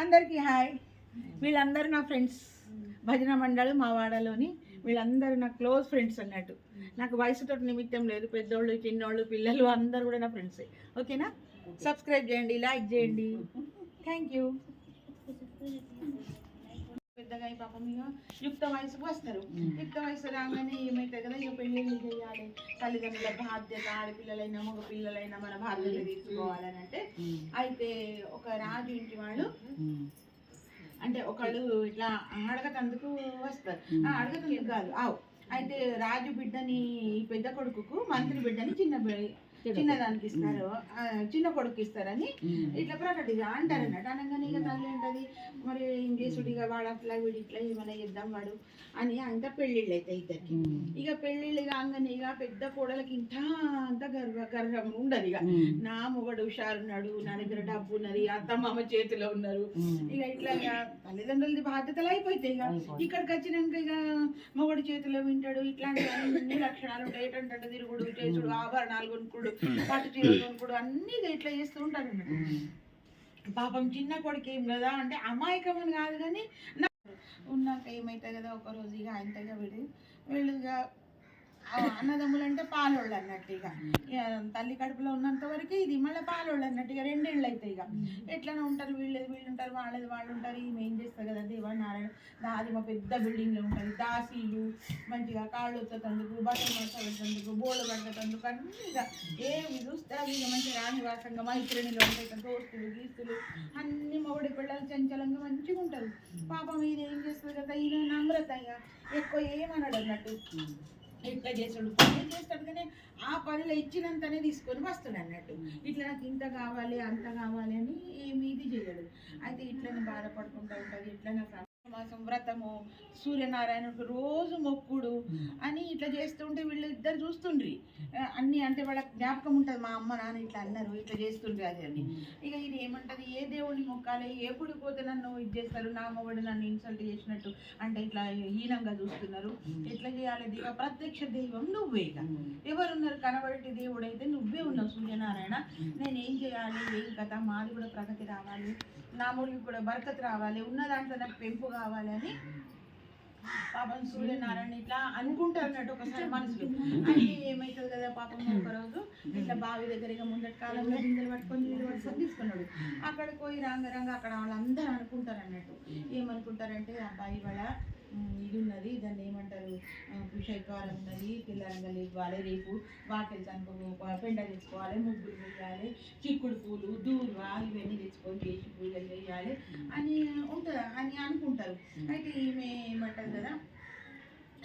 అందరికీ హాయ్. వీళ్ళందరూ నా ఫ్రెండ్స్, భజన మండలి మా వాడలోని వీళ్ళందరూ నా క్లోజ్ ఫ్రెండ్స్ అన్నట్టు. నాకు వయసుతో నిమిత్తం లేదు, పెద్దోళ్ళు చిన్నోళ్ళు పిల్లలు అందరూ కూడా నా ఫ్రెండ్సే. ఓకేనా? సబ్స్క్రైబ్ చేయండి, లైక్ చేయండి. Thank you. పెద్దగా పాపం ఇక యుక్త వయసుకు వస్తారు. యుక్త వయసు రాగానే ఏమవుతుంది కదా, ఇక పెళ్ళిళ్ళు చేయాలి, తల్లిదండ్రుల బాధ్యత, ఆడపిల్లలైనా మగ పిల్లలైనా మన బాధ్యత తీసుకోవాలని అంటే, అయితే ఒక రాజు ఇంటి వాళ్ళు అంటే ఒకళ్ళు ఇట్లా అడగతందుకు వస్తారు. అడగతందుకు కాదు, అయితే రాజు బిడ్డని పెద్ద కొడుకుకు, మంత్రి బిడ్డని చిన్నదానికి ఇస్తారు, చిన్న కొడుకు ఇస్తారని ఇట్లా ప్రకటిగా అంటారు అన్నట్టు. అనగానే ఇక తల్లి ఉంటుంది, మరి ఇంగ్లీషుడిగా వాడు అట్లా వీడు ఇట్లా ఏమైనా ఇద్దాం వాడు అని అంత పెళ్ళిళ్ళు అవుతాయి ఇద్దరికి. ఇక పెళ్ళిళ్ళు కాగానే ఇక పెద్ద కోడలకి అంత గర్వం ఉండదు. ఇక నా మొగడు హుషారున్నాడు, నా దగ్గర డబ్బు ఉన్నది, అత్తమ్మ చేతిలో ఉన్నారు, ఇక ఇట్లా తల్లిదండ్రులది బాధ్యతలు అయిపోతాయి. ఇక ఇక్కడికి వచ్చినాక ఇక మొగడు చేతిలో వింటాడు, ఇట్లాంటి అన్ని లక్షణాలు ఉంటాయి. ఏంటంటే తిరుగుడు, చేసుడు, ఆభరణాలు కొనుక్కుడు, పట్టు చీరలు కొనుక్కుడు అన్ని ఇట్లా చేస్తూ ఉంటారు అన్నట్టు. పాపం చిన్న కొడుకు ఏం కదా అంటే అమాయకం అని కాదు, కానీ ఉన్నాక ఏమవుతుంది కదా, ఒకరోజు ఇక ఆయనగా వీళ్ళు ఇక అన్నదమ్ములు అంటే పాలోళ్ళు అన్నట్టు. ఇక తల్లి కడుపులో ఉన్నంత వరకు ఇది మళ్ళీ పాలోళ్ళు అన్నట్టు. ఇక రెండేళ్ళు అవుతాయి. ఇక ఎట్లనే ఉంటారు, వీళ్ళు ఉంటారు, వాళ్ళు ఉంటారు. ఈమె ఏం చేస్తారు కదా, దేవనారాయణ అది మా పెద్ద బిల్డింగ్లో ఉంటుంది, దాసీలు మంచిగా కాళ్ళు వచ్చేటందుకు, బట్టలు మర్చబెట్టేందుకు, బోళ్ళు పట్టేటందుకు అన్నీ ఇక ఏమి చూస్తే అవి ఇక మంచి రాణివాసంగా మైత్రిణిలో ఉంటాయి, దోస్తులు గీస్తులు అన్ని మొగుడి పిల్లలు చంచలంగా మంచిగా ఉంటారు. పాపం ఇది ఏం చేస్తుంది కదా, ఈయన నమ్రత ఇక ఎక్కువ ఏమన్నాడు అన్నట్టు, ఇట్లా చేసాడు పని చేస్తాడు, కానీ ఆ పనిలో ఇచ్చినంతనే తీసుకొని వస్తాడు అన్నట్టు. ఇట్లా నాకు ఇంత కావాలి అంత కావాలి అని ఏమి ఇది చేయడు. అయితే ఇట్లనే బాధపడుకుంటూ ఉంటుంది. ఇట్లనే మాసం వ్రతము, సూర్యనారాయణకు రోజు మొక్కుడు అని ఇట్లా చేస్తుంటే వీళ్ళు ఇద్దరు చూస్తుండ్రి అన్ని. అంటే వాళ్ళకి జ్ఞాపకం ఉంటుంది, మా అమ్మ నాన్న ఇట్లా అన్నారు, ఇట్లా చేస్తుండ్రి అది అని. ఇక ఇది ఏమంటది, ఏ దేవుడిని మొక్కాలి, ఎప్పుడు పోతే నన్ను ఇది చేస్తారు, నా మొగుడు నన్ను ఇన్సల్ట్ చేసినట్టు అంటే ఇట్లా హీనంగా చూస్తున్నారు, ఎట్లా చేయాలి, ఇక ప్రత్యక్ష దైవం నువ్వే, ఇక ఎవరున్నారు కనబడి దేవుడు అయితే నువ్వే ఉన్నావు సూర్యనారాయణ, నేనేం చేయాలి, ఏం కథ, మాది కూడా ప్రగతి రావాలి, నా ముడికి కూడా బరకత్ రావాలి, ఉన్న దాంట్లో నాకు పెంపు కావాలి అని పాపం సూర్యనారాయణ ఇట్లా అనుకుంటారు అన్నట్టు ఒకసారి మనసులో. అంటే ఏమవుతుంది కదా, పాపం ఒకరోజు ఇట్లా బావి దగ్గరగా ముందటి కాలంలో గింజలు పట్టుకొని నీళ్ళు పట్టుకొని తీసుకున్నాడు. అక్కడికి పోయి రంగరంగ అక్కడ వాళ్ళందరూ అనుకుంటారు అన్నట్టు. ఏమనుకుంటారంటే, అబ్బాయి వాళ్ళ ఇది ఉన్నది, దాన్ని ఏమంటారు, పుషైకారం ఉన్నది, పిల్లలంగా ఇవ్వాలి, రేపు వాకిలి తనుకో పెండ తెచ్చుకోవాలి, ముగ్గులు వేయాలి, చిక్కుడు పూలు దూర్వా ఇవన్నీ తెచ్చుకొని చేసి పూజలు చేయాలి అని ఉంటుంది అని అనుకుంటారు. అయితే ఈమె ఏమంటారు కదా,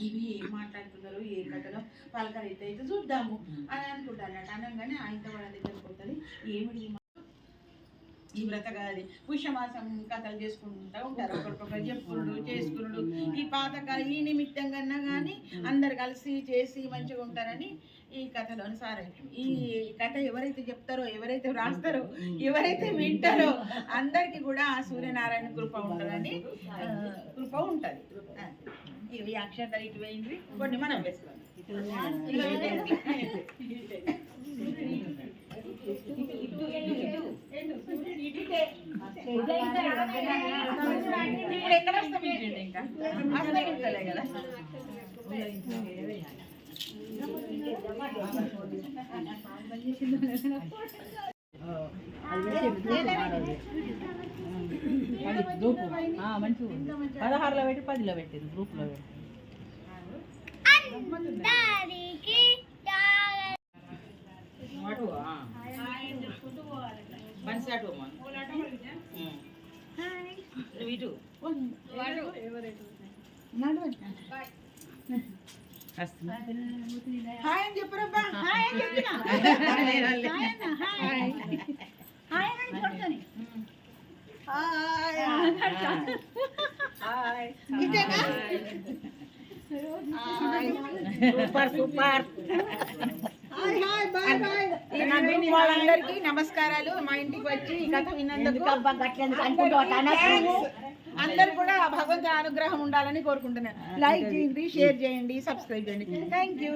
ఇవి ఏం మాట్లాడుతున్నారు, ఏ కథలో పలకరైతే అయితే చూద్దాము అని అనుకుంటారు అన్నట్టు. అనగానే ఆయనతో వాళ్ళ దగ్గరకు పోతుంది. ఏమిటి ఈ వ్రతగాది పుష్యమాసం కథలు చేసుకుంటూ ఉంటారు, ఒకరికొకరు చెప్పుకుడు చేసుకున్నాడు. ఈ పాతకాల ఈ నిమిత్తంగా కానీ అందరు కలిసి చేసి మంచిగా ఉంటారని ఈ కథలోని సారం. ఈ కథ ఎవరైతే చెప్తారో, ఎవరైతే రాస్తారో, ఎవరైతే వింటారో అందరికీ కూడా ఆ సూర్యనారాయణ కృప ఉంటుందని కృప ఉంటుంది. ఈ అక్షంతలు ఇటు వేయండి, కొన్ని మనం వేసుకోవాలి. ఇప్పుడు ఎక్కడ వస్తాం ఇంకా అసలే కదా. మంచిగా 16లో పెట్టి 10లో పెట్టింది గ్రూప్లో పెట్టి. హాయ్ అని చెప్పరబ్బా, హాయ్ అని చెప్పిన సూపర్ సూపర్. వాళ్ళందరికీ నమస్కారాలు. మా ఇంటికి వచ్చి ఈ కథ విన్నందుకు అందరు కూడా భగవంతుని అనుగ్రహం ఉండాలని కోరుకుంటున్నాను. లైక్ చేయండి, షేర్ చేయండి, సబ్స్క్రైబ్ చేయండి. Thank you.